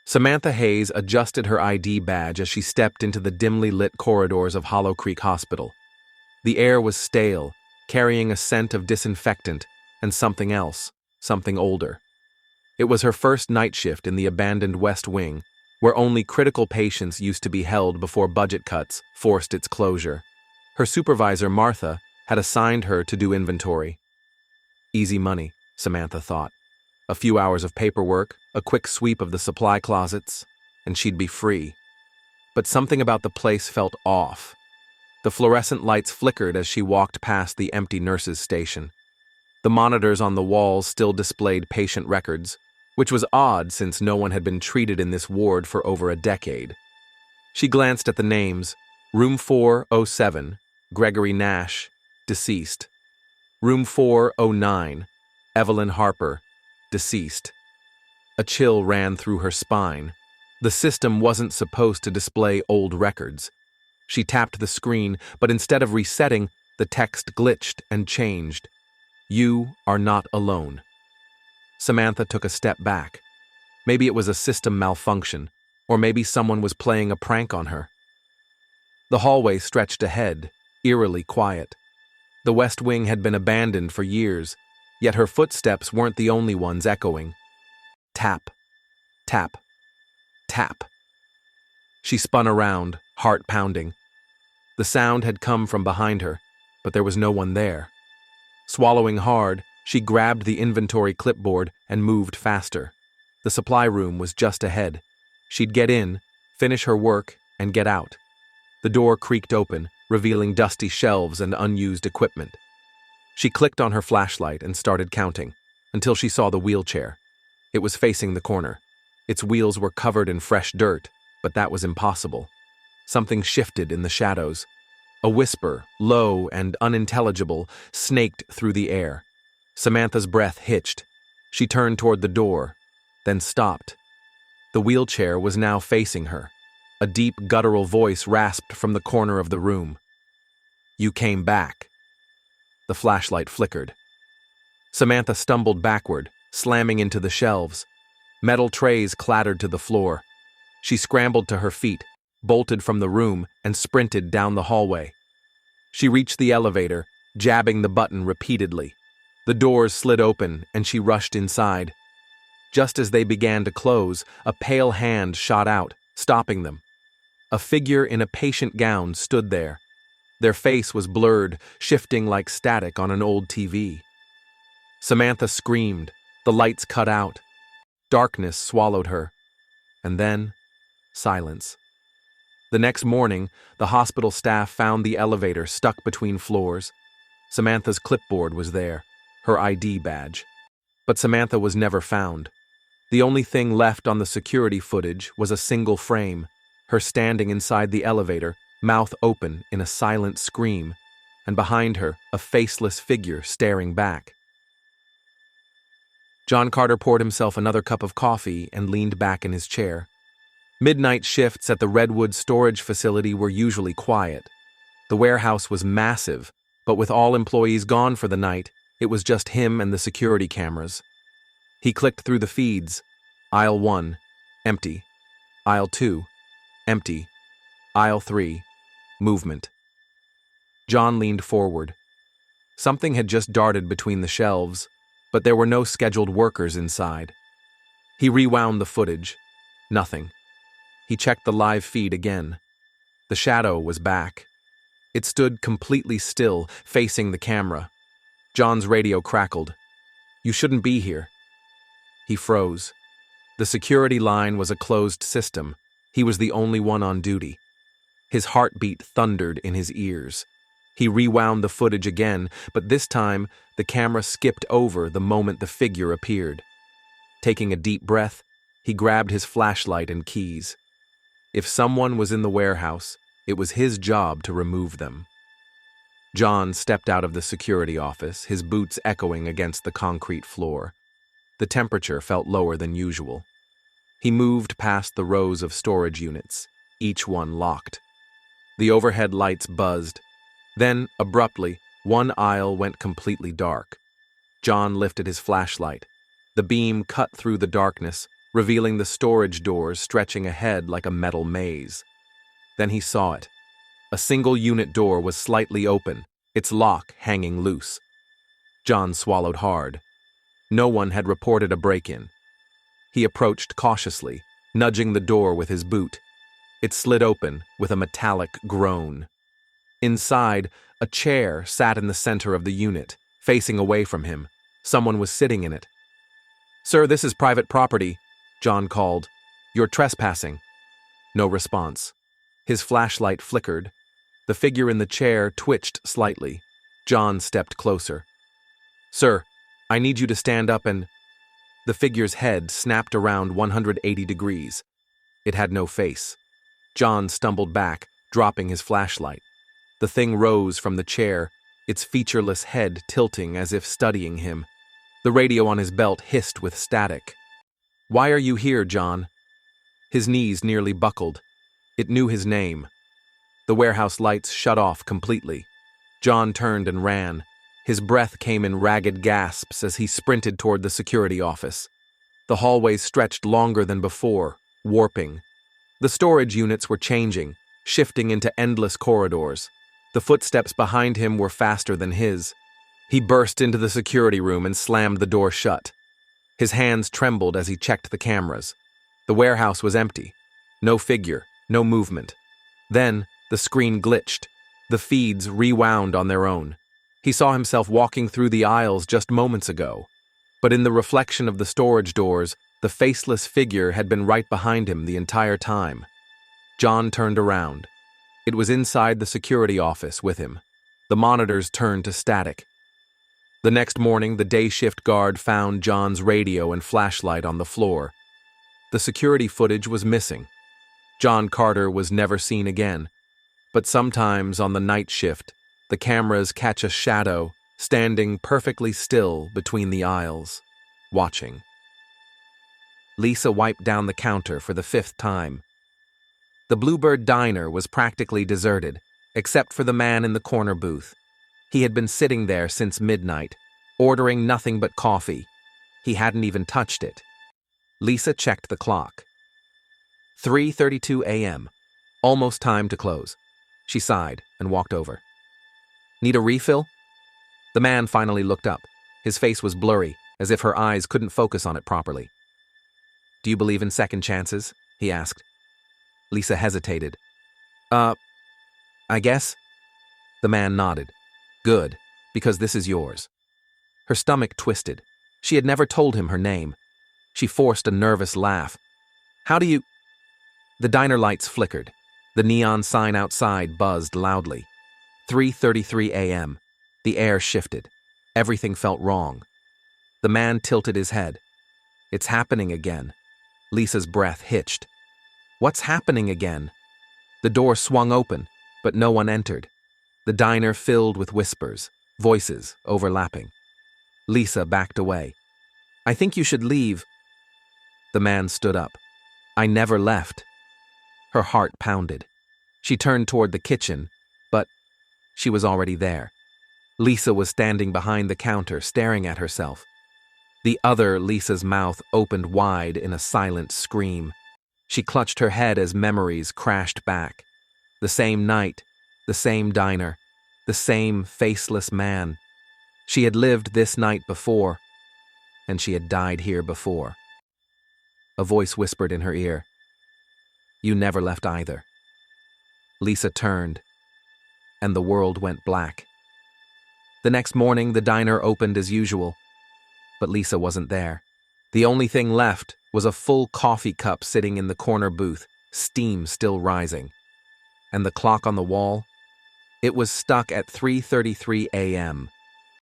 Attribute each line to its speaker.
Speaker 1: Samantha Hayes adjusted her ID badge as she stepped into the dimly lit corridors of Hollow Creek Hospital. The air was stale, carrying a scent of disinfectant and something else, something older. It was her first night shift in the abandoned West Wing, where only critical patients used to be held before budget cuts forced its closure. Her supervisor, Martha, had assigned her to do inventory. Easy money, Samantha thought. A few hours of paperwork, a quick sweep of the supply closets, and she'd be free. But something about the place felt off. The fluorescent lights flickered as she walked past the empty nurses' station. The monitors on the walls still displayed patient records, which was odd since no one had been treated in this ward for over a decade. She glanced at the names. Room 407, Gregory Nash, deceased. Room 409, Evelyn Harper, deceased. A chill ran through her spine. The system wasn't supposed to display old records. She tapped the screen, but instead of resetting, the text glitched and changed. You are not alone. Samantha took a step back. Maybe it was a system malfunction, or maybe someone was playing a prank on her. The hallway stretched ahead, eerily quiet. The West Wing had been abandoned for years, yet her footsteps weren't the only ones echoing. Tap, tap, tap. She spun around, heart pounding. The sound had come from behind her, but there was no one there. Swallowing hard, she grabbed the inventory clipboard and moved faster. The supply room was just ahead. She'd get in, finish her work, and get out. The door creaked open, revealing dusty shelves and unused equipment. She clicked on her flashlight and started counting, until she saw the wheelchair. It was facing the corner. Its wheels were covered in fresh dirt, but that was impossible. Something shifted in the shadows. A whisper, low and unintelligible, snaked through the air. Samantha's breath hitched. She turned toward the door, then stopped. The wheelchair was now facing her. A deep, guttural voice rasped from the corner of the room. You came back. The flashlight flickered. Samantha stumbled backward, slamming into the shelves. Metal trays clattered to the floor. She scrambled to her feet, bolted from the room, and sprinted down the hallway. She reached the elevator, jabbing the button repeatedly. The doors slid open, and she rushed inside. Just as they began to close, a pale hand shot out, stopping them. A figure in a patient gown stood there. Their face was blurred, shifting like static on an old TV. Samantha screamed. The lights cut out. Darkness swallowed her. And then, silence. The next morning, the hospital staff found the elevator stuck between floors. Samantha's clipboard was there, her ID badge. But Samantha was never found. The only thing left on the security footage was a single frame, her standing inside the elevator, mouth open in a silent scream, and behind her, a faceless figure staring back. John Carter poured himself another cup of coffee and leaned back in his chair. Midnight shifts at the Redwood storage facility were usually quiet. The warehouse was massive, but with all employees gone for the night, it was just him and the security cameras. He clicked through the feeds. Aisle 1, empty. Aisle 2, empty. Aisle 3, movement. John leaned forward. Something had just darted between the shelves, but there were no scheduled workers inside. He rewound the footage. Nothing. He checked the live feed again. The shadow was back. It stood completely still, facing the camera. John's radio crackled. You shouldn't be here. He froze. The security line was a closed system. He was the only one on duty. His heartbeat thundered in his ears. He rewound the footage again, but this time the camera skipped over the moment the figure appeared. Taking a deep breath, he grabbed his flashlight and keys. If someone was in the warehouse, it was his job to remove them. John stepped out of the security office, his boots echoing against the concrete floor. The temperature felt lower than usual. He moved past the rows of storage units, each one locked. The overhead lights buzzed. Then, abruptly, one aisle went completely dark. John lifted his flashlight. The beam cut through the darkness, revealing the storage doors stretching ahead like a metal maze. Then he saw it. A single unit door was slightly open, its lock hanging loose. John swallowed hard. No one had reported a break-in. He approached cautiously, nudging the door with his boot. It slid open with a metallic groan. Inside, a chair sat in the center of the unit, facing away from him. Someone was sitting in it. "Sir, this is private property," John called. "You're trespassing." No response. His flashlight flickered. The figure in the chair twitched slightly. John stepped closer. "Sir, I need you to stand up and—" The figure's head snapped around 180 degrees. It had no face. John stumbled back, dropping his flashlight. The thing rose from the chair, its featureless head tilting as if studying him. The radio on his belt hissed with static. "Why are you here, John?" His knees nearly buckled. It knew his name. The warehouse lights shut off completely. John turned and ran. His breath came in ragged gasps as he sprinted toward the security office. The hallways stretched longer than before, warping. The storage units were changing, shifting into endless corridors. The footsteps behind him were faster than his. He burst into the security room and slammed the door shut. His hands trembled as he checked the cameras. The warehouse was empty. No figure, no movement. Then, the screen glitched. The feeds rewound on their own. He saw himself walking through the aisles just moments ago. But in the reflection of the storage doors, the faceless figure had been right behind him the entire time. John turned around. It was inside the security office with him. The monitors turned to static. The next morning, the day shift guard found John's radio and flashlight on the floor. The security footage was missing. John Carter was never seen again. But sometimes on the night shift, the cameras catch a shadow standing perfectly still between the aisles, watching. Lisa wiped down the counter for the 5th time. The Bluebird Diner was practically deserted, except for the man in the corner booth. He had been sitting there since midnight, ordering nothing but coffee. He hadn't even touched it. Lisa checked the clock. 3:32 a.m. Almost time to close. She sighed and walked over. "Need a refill?" The man finally looked up. His face was blurry, as if her eyes couldn't focus on it properly. "Do you believe in second chances?" he asked. Lisa hesitated. I guess." The man nodded. "Good, because this is yours." Her stomach twisted. She had never told him her name. She forced a nervous laugh. "How do you—" The diner lights flickered. The neon sign outside buzzed loudly. 3:33 a.m. The air shifted. Everything felt wrong. The man tilted his head. "It's happening again." Lisa's breath hitched. "What's happening again?" The door swung open, but no one entered. The diner filled with whispers, voices overlapping. Lisa backed away. "I think you should leave." The man stood up. "I never left." Her heart pounded. She turned toward the kitchen, but she was already there. Lisa was standing behind the counter, staring at herself. The other Lisa's mouth opened wide in a silent scream. She clutched her head as memories crashed back. The same night, the same diner, the same faceless man. She had lived this night before, and she had died here before. A voice whispered in her ear, "You never left either." Lisa turned, and the world went black. The next morning, the diner opened as usual, but Lisa wasn't there. The only thing left was a full coffee cup sitting in the corner booth, steam still rising. And the clock on the wall? It was stuck at 3:33 a.m.,